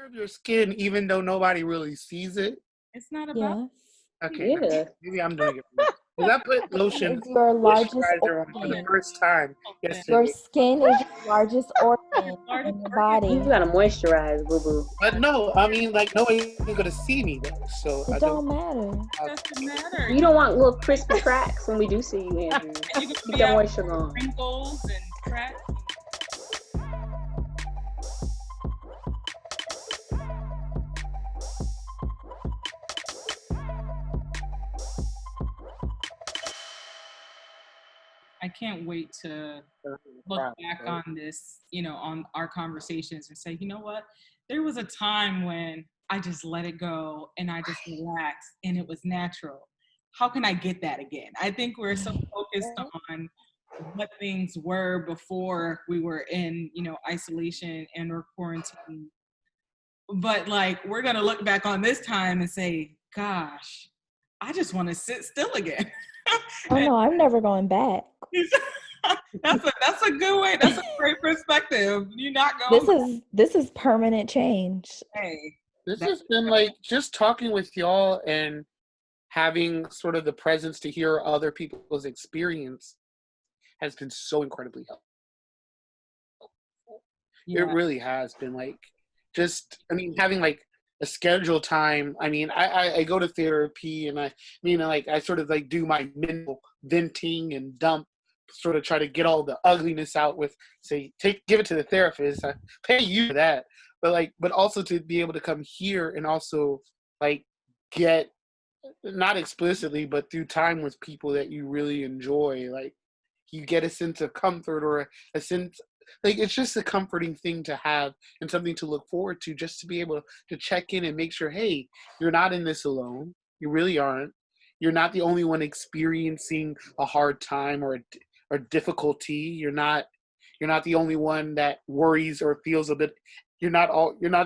of your skin even though nobody really sees it? It's not about. Yes. Okay, Yeah. maybe I'm doing it wrong. Because I put lotion It's your largest moisturizer on for the organ. first time Your yesterday. skin is your largest organ Largest in your organ. You body. gotta moisturize, boo boo. But no, I mean, like, nobody's gonna see me though, so I It don't. don't matter. It doesn't matter. You don't want little crispy cracks when we do see you, Andrew. And you can Keep be that out moisture with on. wrinkles and cracks. I can't wait to look back on this, on our conversations and say, you know what? There was a time when I just let it go and I just relaxed and it was natural. How can I get that again? I think we're so focused on what things were before we were in, isolation and or quarantine. But like, we're going to look back on this time and say, gosh, I just want to sit still again. Oh no, I'm never going back. That's a good way. That's a great perspective. You're not going. This is permanent change. Hey, This has been like just talking with y'all and having sort of the presence to hear other people's experience has been so incredibly helpful. yeah. It really has been like having like a scheduled time. I mean, I go to therapy and I sort of like do my mental venting and dump, sort of try to get all the ugliness out with, give it to the therapist. I pay you for that. But also to be able to come here and also like get, not explicitly, but through time with people that you really enjoy, like you get a sense of comfort or a sense, like it's just a comforting thing to have and something to look forward to, just to be able to check in and make sure, hey, you're not in this alone. You really aren't. You're not the only one experiencing a hard time or difficulty. You're not the only one that worries or feels a bit. You're not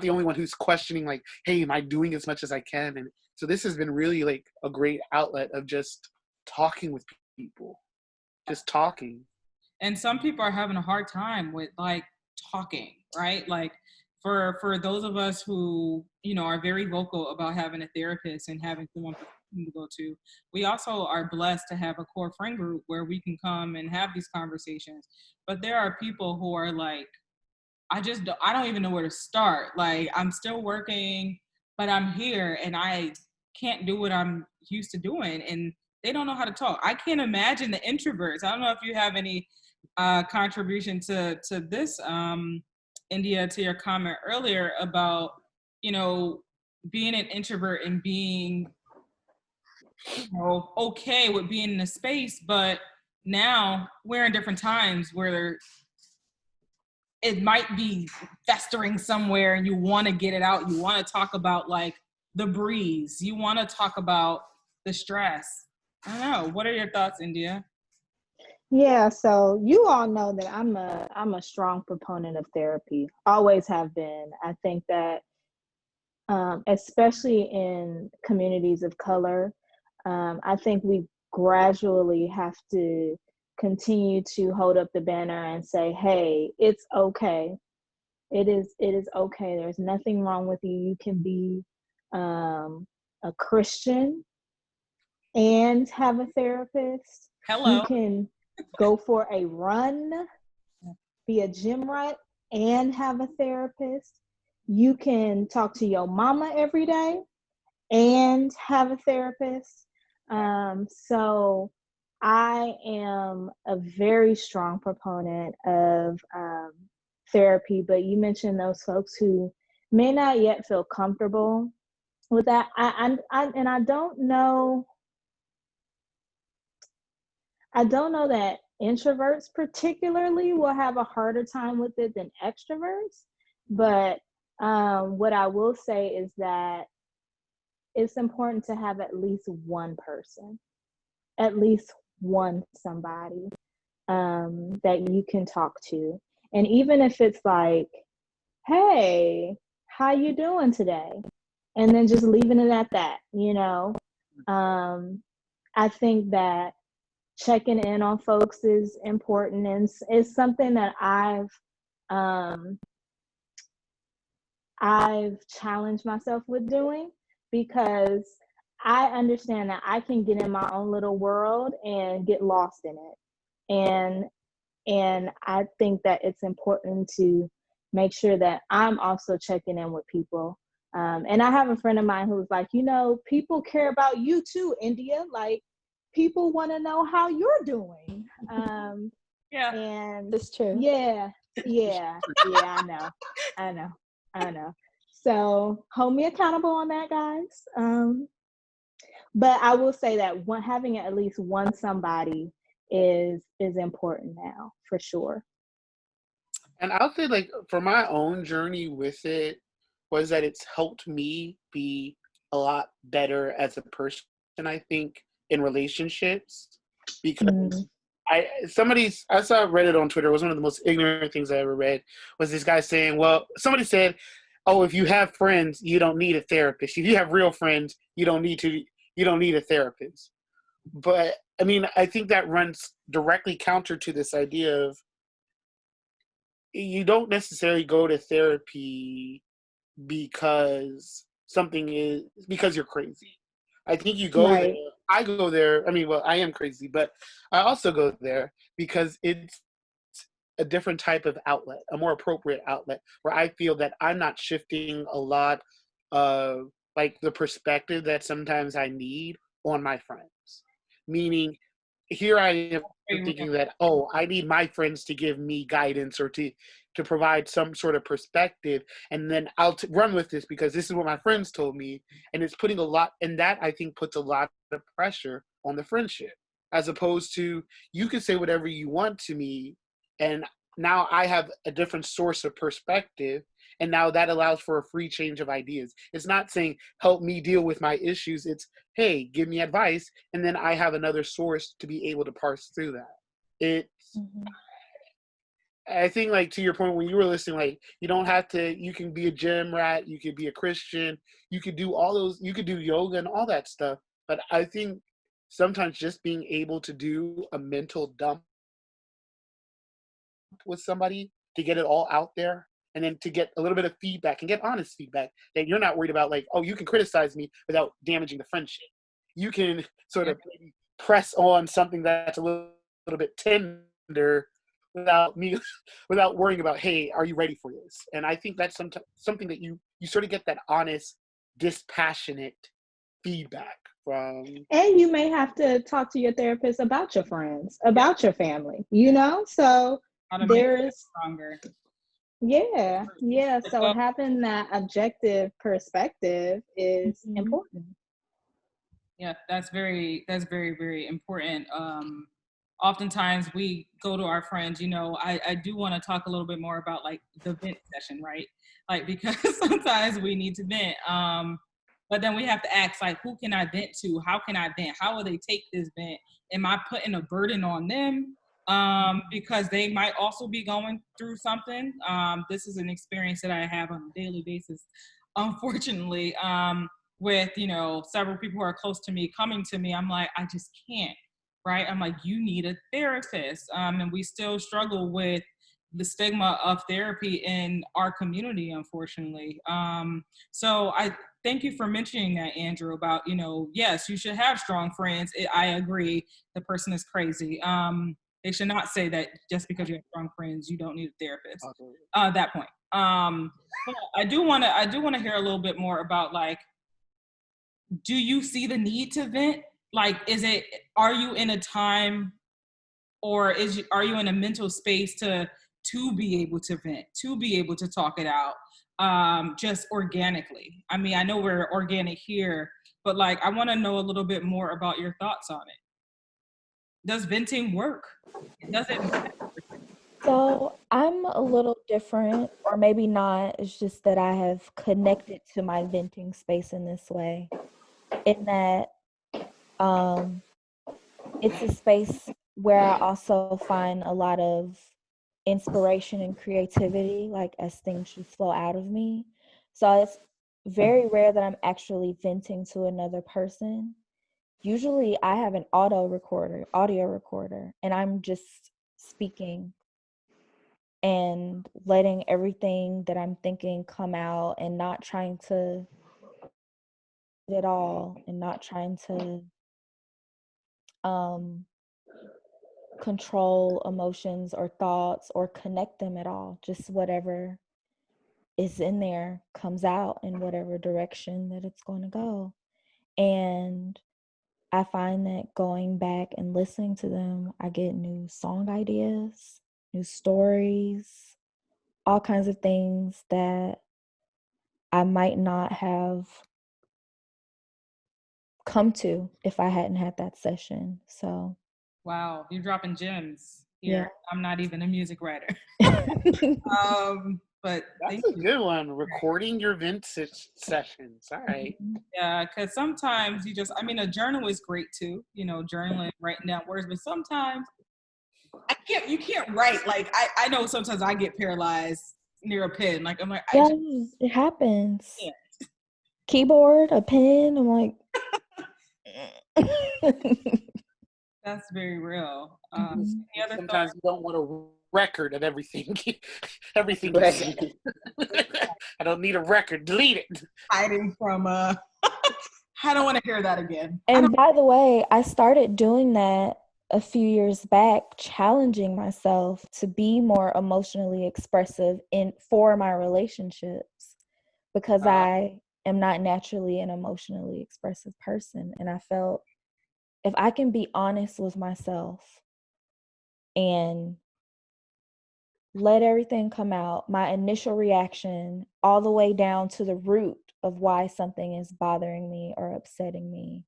the only one who's questioning, like, hey, am I doing as much as I can? And so this has been really like a great outlet of just talking with people, just talking. And some people are having a hard time with like talking, right? Like for those of us who, are very vocal about having a therapist and having someone to go to, we also are blessed to have a core friend group where we can come and have these conversations. But there are people who are like, I don't even know where to start. Like, I'm still working, but I'm here and I can't do what I'm used to doing. And they don't know how to talk. I can't imagine the introverts. I don't know if you have any contribution to this, India, to your comment earlier about, being an introvert and being, okay with being in a space, but now we're in different times where it might be festering somewhere and you want to get it out. You want to talk about like the breeze. You want to talk about the stress. I don't know. What are your thoughts, India? Yeah, so you all know that I'm a strong proponent of therapy. Always have been. I think that especially in communities of color, I think we gradually have to continue to hold up the banner and say, hey, it's okay. It is okay. There's nothing wrong with you. You can be a Christian and have a therapist. Hello. You can go for a run, be a gym rat, and have a therapist. You can talk to your mama every day and have a therapist. So I am a very strong proponent of therapy, but you mentioned those folks who may not yet feel comfortable with that. I don't know that introverts particularly will have a harder time with it than extroverts, but what I will say is that it's important to have at least one person, at least one somebody that you can talk to. And even if it's like, hey, how you doing today? And then just leaving it at that, I think that checking in on folks is important, and it's something that I've challenged myself with doing, because I understand that I can get in my own little world and get lost in it. And I think that it's important to make sure that I'm also checking in with people. And I have a friend of mine who's like, people care about you too, India. Like, people want to know how you're doing. Yeah, And That's true. yeah, I know. So hold me accountable on that, guys. But I will say that having at least one somebody is important now, for sure. And I'll say, like, for my own journey with it, was that it's helped me be a lot better as a person, I think, in relationships. Because Mm. I saw Reddit on Twitter, it was one of the most ignorant things I ever read, was this guy saying, well, somebody said, oh, if you have friends, you don't need a therapist. If you have real friends, you don't need a therapist. But I mean, I think that runs directly counter to this idea of, you don't necessarily go to therapy because because you're crazy. I think you go there. Right. I go there. I mean, well, I am crazy, but I also go there because it's a different type of outlet, a more appropriate outlet, where I feel that I'm not shifting a lot of, like, the perspective that sometimes I need on my friends. Meaning, here I am thinking that, oh, I need my friends to give me guidance, or to provide some sort of perspective, and then I'll run with this because this is what my friends told me, and it's putting a lot, and that, I think, puts a lot of pressure on the friendship, as opposed to, you can say whatever you want to me, and now I have a different source of perspective, and now that allows for a free change of ideas. It's not saying, help me deal with my issues. It's, hey, give me advice, and then I have another source to be able to parse through that. It's, Mhm. I think, like, to your point when you were listening, like, you don't have to, you can be a gym rat, you could be a Christian, you could do all those, you could do yoga and all that stuff. But I think sometimes just being able to do a mental dump with somebody, to get it all out there, and then to get a little bit of feedback, and get honest feedback, that you're not worried about, like, oh, you can criticize me without damaging the friendship. You can sort of maybe press on something that's a little bit tender without me without worrying about, hey, are you ready for this? And I think that's something that you sort of get that honest, dispassionate feedback from. And you may have to talk to your therapist about your friends, about your family, So how to make it there's, stronger. yeah. So Well, having that objective perspective is Mhm. important. yeah, that's very, very important. Oftentimes we go to our friends, I do want to talk a little bit more about, like, the vent session, right? Like, because sometimes we need to vent. But then we have to ask, like, who can I vent to? How can I vent? How will they take this vent? Am I putting a burden on them? Because they might also be going through something. This is an experience that I have on a daily basis, unfortunately. With several people who are close to me coming to me, I'm like, I just can't, right? I'm like, you need a therapist. And we still struggle with the stigma of therapy in our community, unfortunately. So I thank you for mentioning that, Andrew, about, yes, you should have strong friends. I agree, the person is crazy. They should not say that just because you have strong friends you don't need a therapist. That point. But I do want to hear a little bit more about, like, do you see the need to vent? Like, are you in a time, or are you in a mental space to be able to vent, to be able to talk it out, just organically? I mean, I know we're organic here, but, like, I want to know a little bit more about your thoughts on it. Does venting work? Does it matter? So I'm a little different, or maybe not. It's just that I have connected to my venting space in this way, in that um, it's a space where I also find a lot of inspiration and creativity, like, as things just flow out of me. So it's very rare that I'm actually venting to another person. Usually I have an audio recorder, and I'm just speaking and letting everything that I'm thinking come out, and not trying to it all, and not trying to control emotions or thoughts or connect them at all. Just whatever is in there comes out in whatever direction that it's going to go. And I find that going back and listening to them, I get new song ideas, new stories, all kinds of things that I might not have come to if I hadn't had that session. So, Wow, you're dropping gems here. yeah. I'm not even a music writer. But That's a good one. Recording your vent sessions. All right. yeah, because sometimes a journal is great too, journaling, writing down words, but sometimes you can't write. Like, I know sometimes I get paralyzed near a pen. Like, I'm like, Yeah, it happens. can't. Keyboard, a pen, I'm like, That's very real. Mhm. Any other Sometimes thoughts? you don't want a record of everything. Everything you Right. said. I don't need a record. Delete it. Hiding from I don't want to hear that again. And by the way, I started doing that a few years back, challenging myself to be more emotionally expressive for my relationships, because I am not naturally an emotionally expressive person. And I felt if I can be honest with myself and let everything come out, my initial reaction, all the way down to the root of why something is bothering me or upsetting me,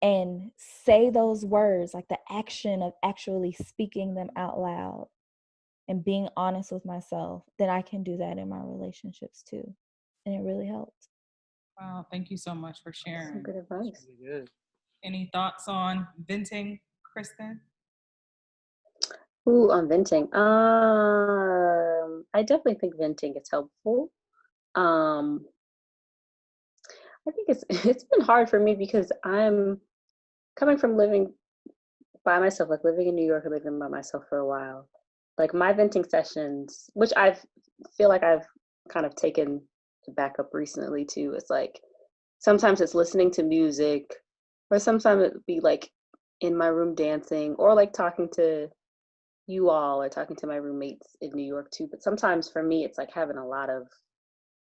and say those words, like the action of actually speaking them out loud and being honest with myself, then I can do that in my relationships too. And it really helped. Wow, thank you so much for Some sharing. good advice. Really good. Any thoughts on venting, Kristin? Ooh, on venting. I definitely think venting is helpful. Um, I think it's been hard for me because I'm coming from living by myself, like living in New York and living by myself for a while. Like my venting sessions, which I feel like I've kind of taken to back up recently too. It's like sometimes it's listening to music, or sometimes it would be like in my room dancing, or like talking to you all, or talking to my roommates in New York too. But sometimes for me, it's like having a lot of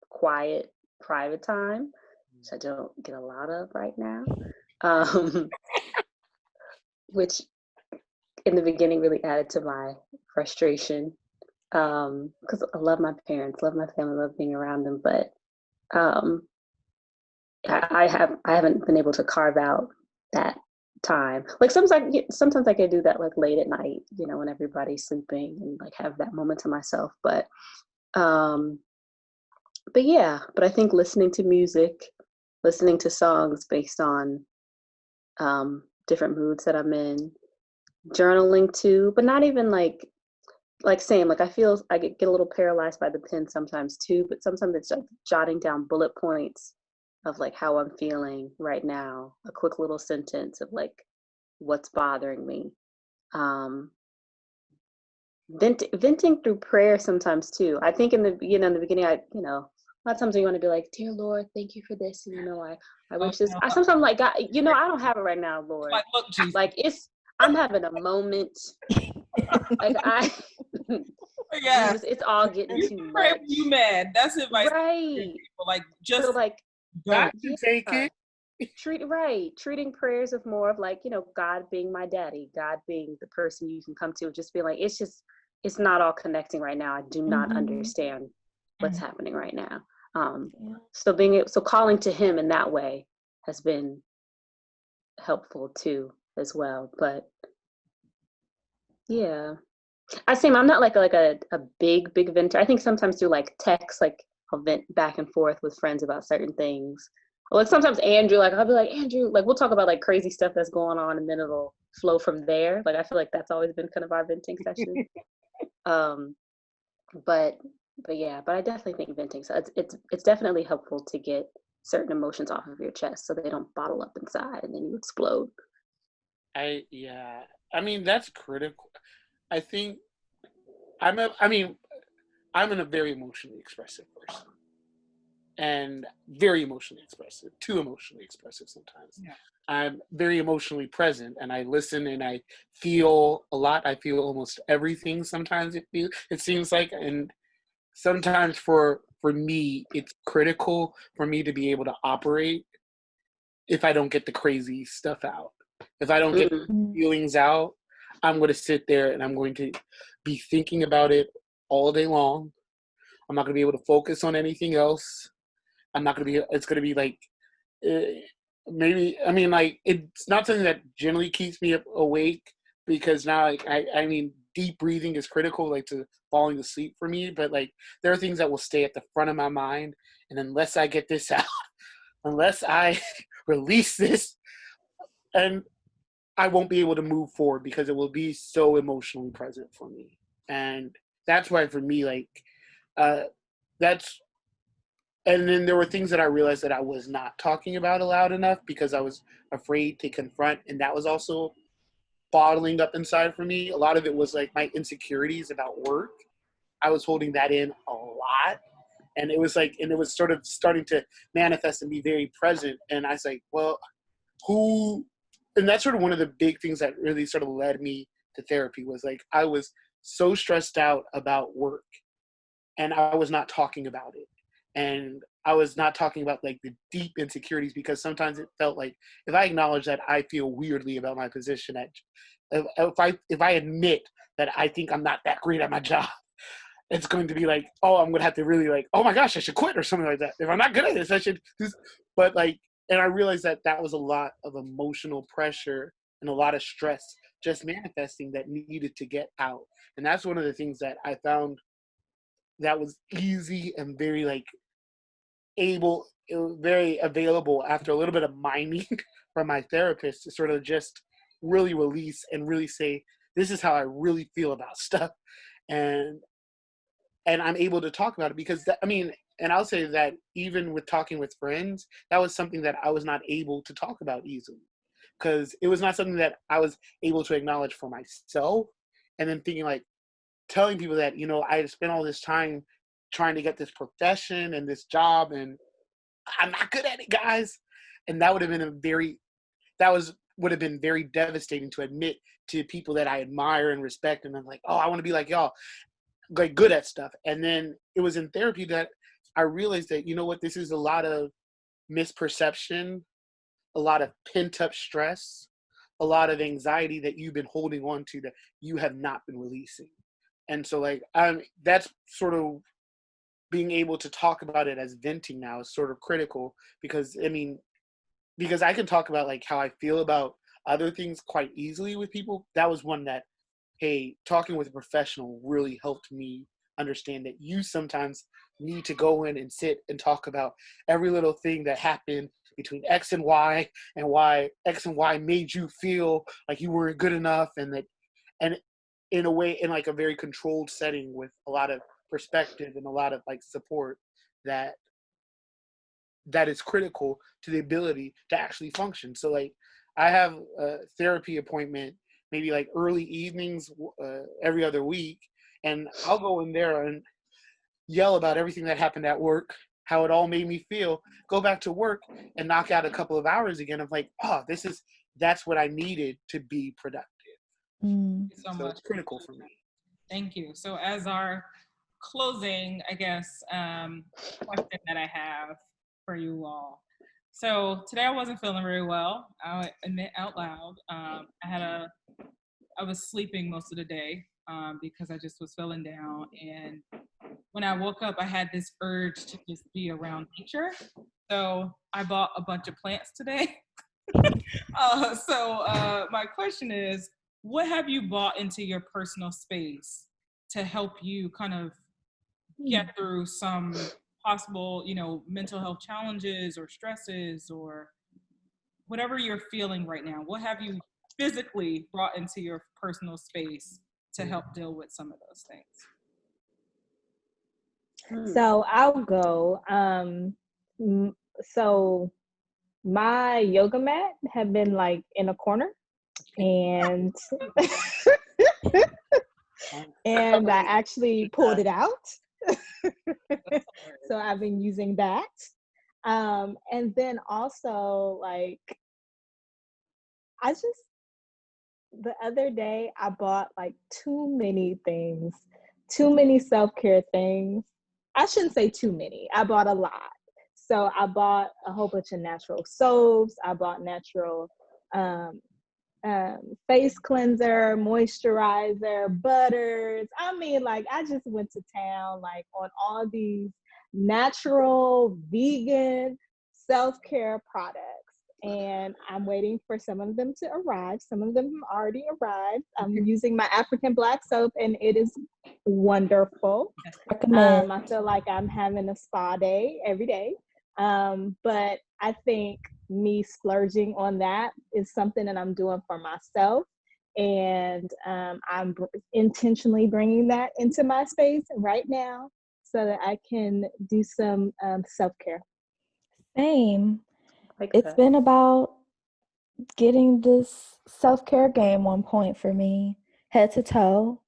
quiet, private time, which I don't get a lot of right now. Which in the beginning really added to my frustration, because I love my parents, love my family, love being around them, but um, I haven't been able to carve out that time. Like sometimes I can do that like late at night, when everybody's sleeping, and like have that moment to myself. Um, but yeah, but I think listening to music, listening to songs based on different moods that I'm in, journaling too, but not even like same, like I feel I get a little paralyzed by the pen sometimes too, but sometimes it's like jotting down bullet points of like how I'm feeling right now, a quick little sentence of like what's bothering me. um venting through prayer sometimes too. I think in the beginning, a lot of times you want to be like, dear Lord, thank you for this, and I wish this. I sometimes like, God, I don't have it right now, Lord. Like, look, Jesus. Like I'm having a moment. Like Yeah, it's all getting you too pray much. when you mad. That's advice. Right. People, like, just So like don't. You take it. treating prayers of more of like, God being my daddy, God being the person you can come to, just being like, it's not all connecting right now. I do not understand what's happening right now. So calling to him in that way has been helpful too as well. But yeah, I'm not like a big venter. I think sometimes through like text, like I'll vent back and forth with friends about certain things. Like sometimes Andrew, like I'll be like, Andrew, like we'll talk about like crazy stuff that's going on, and then it'll flow from there. Like I feel like that's always been kind of our venting session. But I definitely think venting. So it's definitely helpful to get certain emotions off of your chest so they don't bottle up inside and then you explode. I mean, that's critical. I think I mean, I'm a very emotionally expressive person, and very emotionally expressive, too emotionally expressive sometimes. Yeah. I'm very emotionally present, and I listen and I feel a lot. I feel almost everything. Sometimes it seems like, and sometimes for me, it's critical for me to be able to operate if I don't get the crazy stuff out. If I don't get feelings out, I'm going to sit there and I'm going to be thinking about it all day long. I'm not going to be able to focus on anything else. I'm not going to be, it's going to be like, maybe, I mean, like, it's not something that generally keeps me awake, because now, like, I mean, deep breathing is critical, like, to falling asleep for me, but, like, there are things that will stay at the front of my mind, and unless I get this out, unless I release this, and I won't be able to move forward because it will be so emotionally present for me. And that's why, for me, like, that's, and then there were things that I realized that I was not talking about aloud enough because I was afraid to confront. And that was also bottling up inside for me. A lot of it was like my insecurities about work. I was holding that in a lot. And it was like, and it was sort of starting to manifest and be very present. And I was like, well, who, and that's sort of one of the big things that really sort of led me to therapy, was like, I was so stressed out about work and I was not talking about it. And I was not talking about like the deep insecurities, because sometimes it felt like if I acknowledge that I feel weirdly about my position, at if I admit that I think I'm not that great at my job, it's going to be like, oh, I'm going to have to really like, oh my gosh, I should quit or something like that. If I'm not good at this, I should do. But like, and I realized that that was a lot of emotional pressure and a lot of stress just manifesting that needed to get out. And that's one of the things that I found that was easy and very like able, it was very available after a little bit of mining from my therapist, to sort of just really release and really say, this is how I really feel about stuff. And I'm able to talk about it, because that, I mean, and I'll say that even with talking with friends, that was something that I was not able to talk about easily, because it was not something that I was able to acknowledge for myself. And then thinking like, telling people that, you know, I had spent all this time trying to get this profession and this job, and I'm not good at it, guys. And that would have been would have been very devastating to admit to people that I admire and respect. And I'm like, oh, I want to be like y'all, like good at stuff. And then it was in therapy that I realized that, you know what, this is a lot of misperception, a lot of pent up stress, a lot of anxiety that you've been holding on to that you have not been releasing. And so like, that's sort of being able to talk about it as venting now is sort of critical, because I mean, because I can talk about like how I feel about other things quite easily with people. That was one that, hey, talking with a professional really helped me understand that you sometimes need to go in and sit and talk about every little thing that happened between X and Y, and why X and Y made you feel like you weren't good enough, and that, and in a way, in like a very controlled setting with a lot of perspective and a lot of like support, that is critical to the ability to actually function. So like, I have a therapy appointment maybe like early evenings every other week, and I'll go in there and yell about everything that happened at work, how it all made me feel, go back to work and knock out a couple of hours again of like, oh, that's what I needed to be productive. Thank you so much. It's critical for me. Thank you. So as our closing, I guess, question that I have for you all. So today I wasn't feeling very well. I'll admit out loud. I was sleeping most of the day because I just was feeling down. And when I woke up, I had this urge to just be around nature. So I bought a bunch of plants today. So my question is, what have you brought into your personal space to help you kind of get through some possible, you know, mental health challenges or stresses or whatever you're feeling right now? What have you physically brought into your personal space to help deal with some of those things? So I'll go. So my yoga mat had been like in a corner, and and I actually pulled it out. So I've been using that. And then also, like, I just, the other day, I bought like too many things, too many self-care things. I shouldn't say too many. I bought a lot. So I bought a whole bunch of natural soaps. I bought natural um, face cleanser, moisturizer, butters. I mean, like, I just went to town, like, on all these natural, vegan self-care products. And I'm waiting for some of them to arrive. Some of them have already arrived. I'm using my African black soap, and it is wonderful. I feel like I'm having a spa day every day. But I think me splurging on that is something that I'm doing for myself. And I'm intentionally bringing that into my space right now so that I can do some self-care. Same. Like It's that. been about getting this self-care game on point for me, head to toe.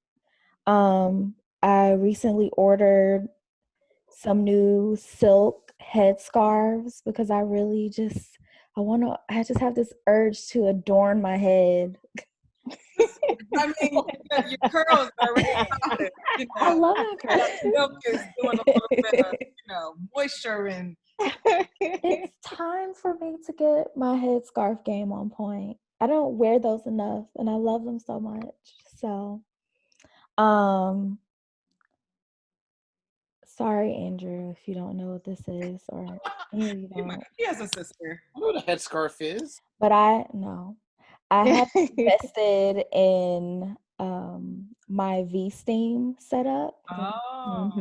I recently ordered some new silk headscarves because I really just I just have this urge to adorn my head. I mean, your curls are already started. You know, I love my curls. Milk is doing a little bit of, moisture and. It's time for me to get my headscarf game on point. I don't wear those enough, and I love them so much. So, sorry, Andrew, if you don't know what this is, or maybe you don't. He has a sister. I know what a headscarf is. But I have invested in my V-Steam setup. Oh.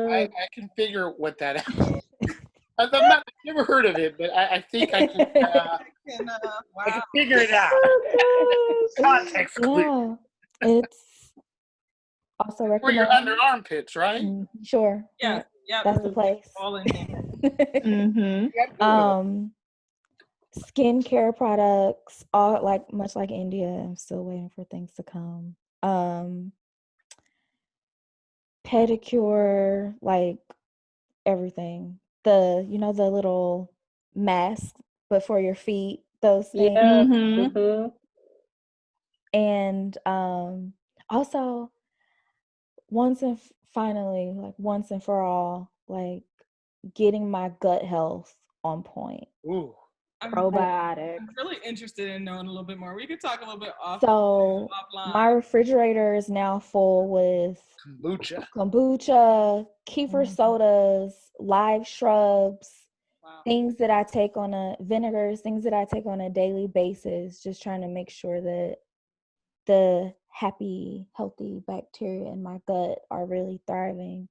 I can figure what that is. I've never heard of it, but I think I can. I can figure it out. Context clue. Yeah, it's also For recommended. your under armpits, right? Sure. Yeah. That's the place. All in here. Skincare products, all much like India. I'm still waiting for things to come. Pedicure, like everything. The little mask, but for your feet, those things. Yeah. And also once and for all, like getting my gut health on point. Ooh. Probiotics. I'm really interested in knowing a little bit more. We could talk a little bit offline. My refrigerator is now full with kombucha, kefir sodas, live shrubs, things that I take on things that I take on a daily basis, just trying to make sure that the happy, healthy bacteria in my gut are really thriving,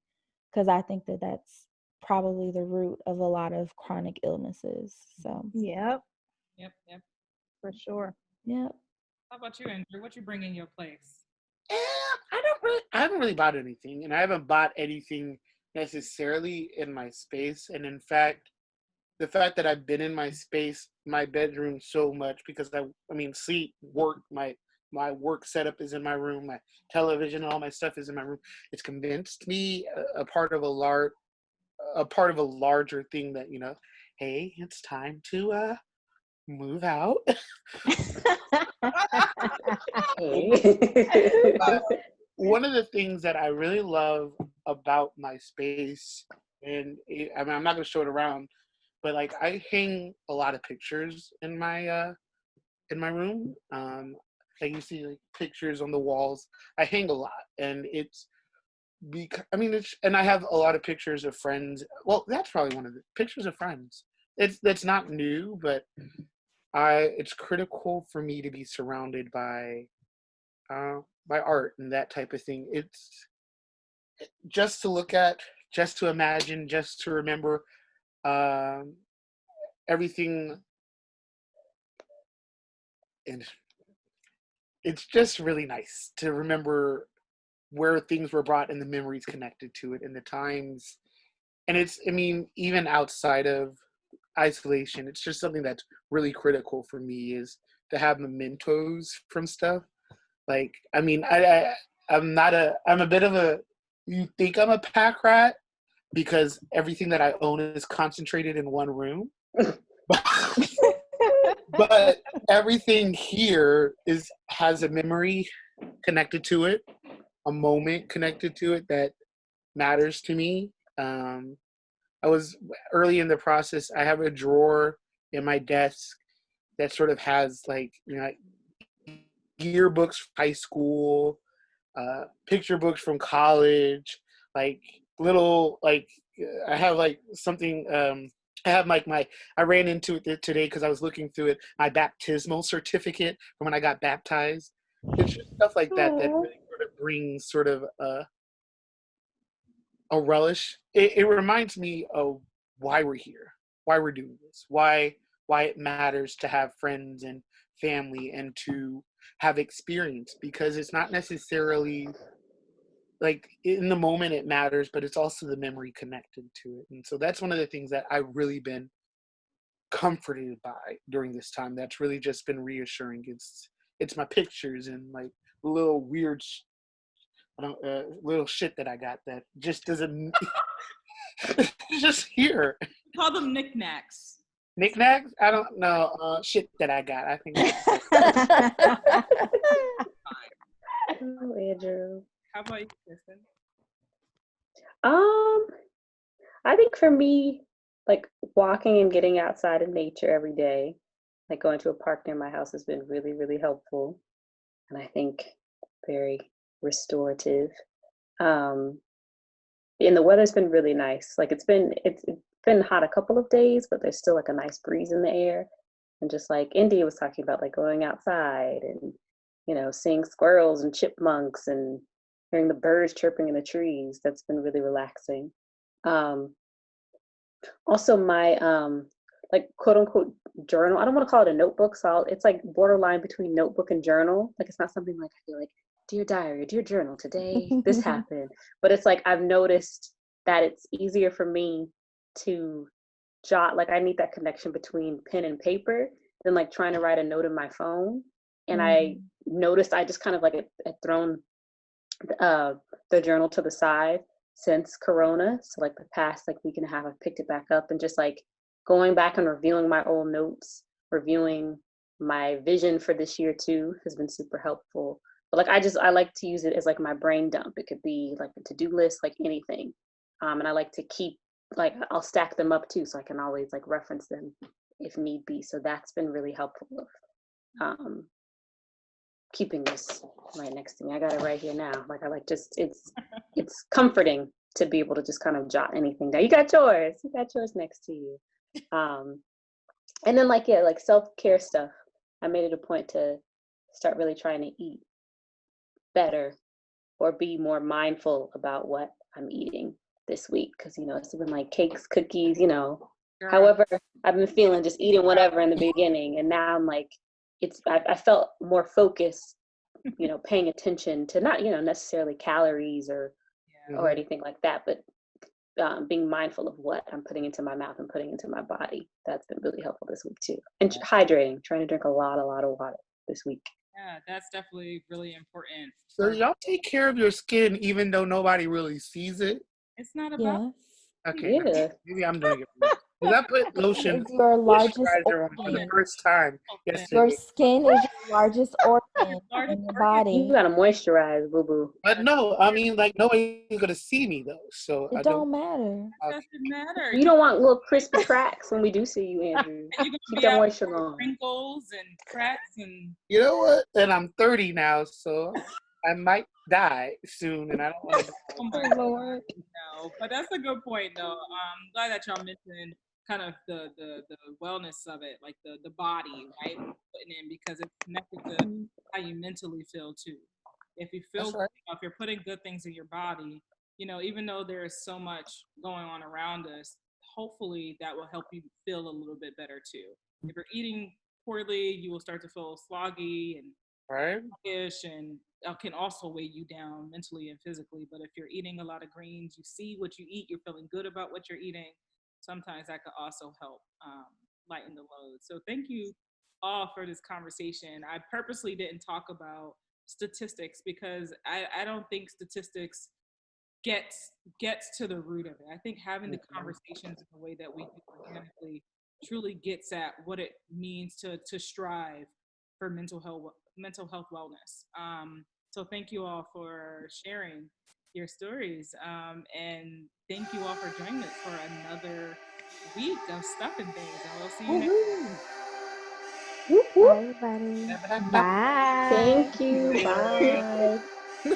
because I think that that's probably the root of a lot of chronic illnesses. So Yep. For sure. Yep. How about you, Andrew? What you bring in your place? I haven't really bought anything, and I haven't bought anything necessarily in my space. And in fact, the fact that I've been in my space, my bedroom so much, because sleep, work, my work setup is in my room, my television, all my stuff is in my room. It's convinced me a part of a larger thing that, hey, it's time to move out. One of the things that I really love about my space, and I'm not going to show it around, but like I hang a lot of pictures in my room. Like you see like pictures on the walls. I hang a lot, and and I have a lot of pictures of friends. Well, that's probably one of the pictures of friends. That's not new, but it's critical for me to be surrounded by art and that type of thing. It's just to look at, just to imagine, just to remember everything. And it's just really nice to remember where things were brought and the memories connected to it and the times. And even outside of isolation, it's just something that's really critical for me, is to have mementos from stuff. Like, I'm a bit of a you think I'm a pack rat because everything that I own is concentrated in one room. But everything here has a memory connected to it, a moment connected to it that matters to me. I was early in the process. I have a drawer in my desk that sort of has like, yearbooks from high school, picture books from college, like little like I have like something. I have like I ran into it today because I was looking through it. My baptismal certificate from when I got baptized. It's just stuff like that that really sort of brings sort of a relish. It reminds me of why we're here, why we're doing this, why it matters to have friends and family and to have experience, because it's not necessarily like in the moment it matters, but it's also the memory connected to it. And so that's one of the things that I've really been comforted by during this time. That's really just been reassuring. It's my pictures and like little weird little shit that I got that just doesn't it's just here. Call them knickknacks. Knickknacks? I don't know. Shit that I got. I think. Oh, Andrew. How about you, Kristin? I think for me, like walking and getting outside in nature every day, like going to a park near my house has been really, really helpful. And I think very restorative. And the weather's been really nice. Like it's been hot a couple of days, but there's still like a nice breeze in the air. And just like India was talking about, like going outside and, seeing squirrels and chipmunks and hearing the birds chirping in the trees. That's been really relaxing. Also my like quote unquote journal. I don't want to call it a notebook, so it's like borderline between notebook and journal. Like it's not something like I feel like, dear diary, dear journal, today this happened. But it's like I've noticed that it's easier for me to jot, like I need that connection between pen and paper than like trying to write a note in my phone. And I noticed I just kind of like had thrown the journal to the side since Corona. So like the past like week and a half, I've picked it back up and just like going back and reviewing my old notes, reviewing my vision for this year too has been super helpful. But like I like to use it as like my brain dump. It could be like a to-do list, like anything. And I like to keep, like I'll stack them up too, so I can always like reference them if need be. So that's been really helpful of keeping this right next to me. I got it right here now. Like I like just it's comforting to be able to just kind of jot anything down. You got yours next to you. And then like self-care stuff. I made it a point to start really trying to eat better or be more mindful about what I'm eating this week, because it's been like cakes, cookies, however I've been feeling, just eating whatever in the beginning, and now I'm like I felt more focused, paying attention to not necessarily calories or anything like that, but being mindful of what I'm putting into my mouth and putting into my body. That's been really helpful this week too. And hydrating, trying to drink a lot of water this week. Yeah, that's definitely really important. So y'all take care of your skin even though nobody really sees it? It's not about. Yes. Okay, Yeah. maybe I'm doing it wrong. Because I put lotion, Is your largest moisturizer on for the organ. first time Your yesterday. skin is your largest organ in your You body. gotta moisturize, boo boo. But no, I mean, like, nobody's going to see me, though. So It I don't matter. It doesn't matter. You don't want little crispy cracks when we do see you, Andrew. And you're gonna Keep be that out moisture with on. wrinkles and cracks and. You know what? And I'm 30 now, so I might die soon, and I don't want to. Oh my Lord. No, but that's a good point though. I'm glad that y'all mentioned kind of the wellness of it, like the body, right? Putting in, because it's connected to how you mentally feel too. If you feel, That's right. if you're putting good things in your body, even though there is so much going on around us, hopefully that will help you feel a little bit better too. If you're eating poorly, you will start to feel sloggy and Right? sluggish, and can also weigh you down mentally and physically. But if you're eating a lot of greens, you see what you eat, you're feeling good about what you're eating, sometimes that could also help lighten the load. So thank you all for this conversation. I purposely didn't talk about statistics because I don't think statistics gets to the root of it. I think having the conversations in the way that we do organically truly gets at what it means to strive for mental health wellness. So thank you all for sharing your stories, and thank you all for joining us for another week of Stuff and Things, and we'll see you next time. Whoop, whoop. Bye, everybody. Bye. Thank you. Bye. Bye.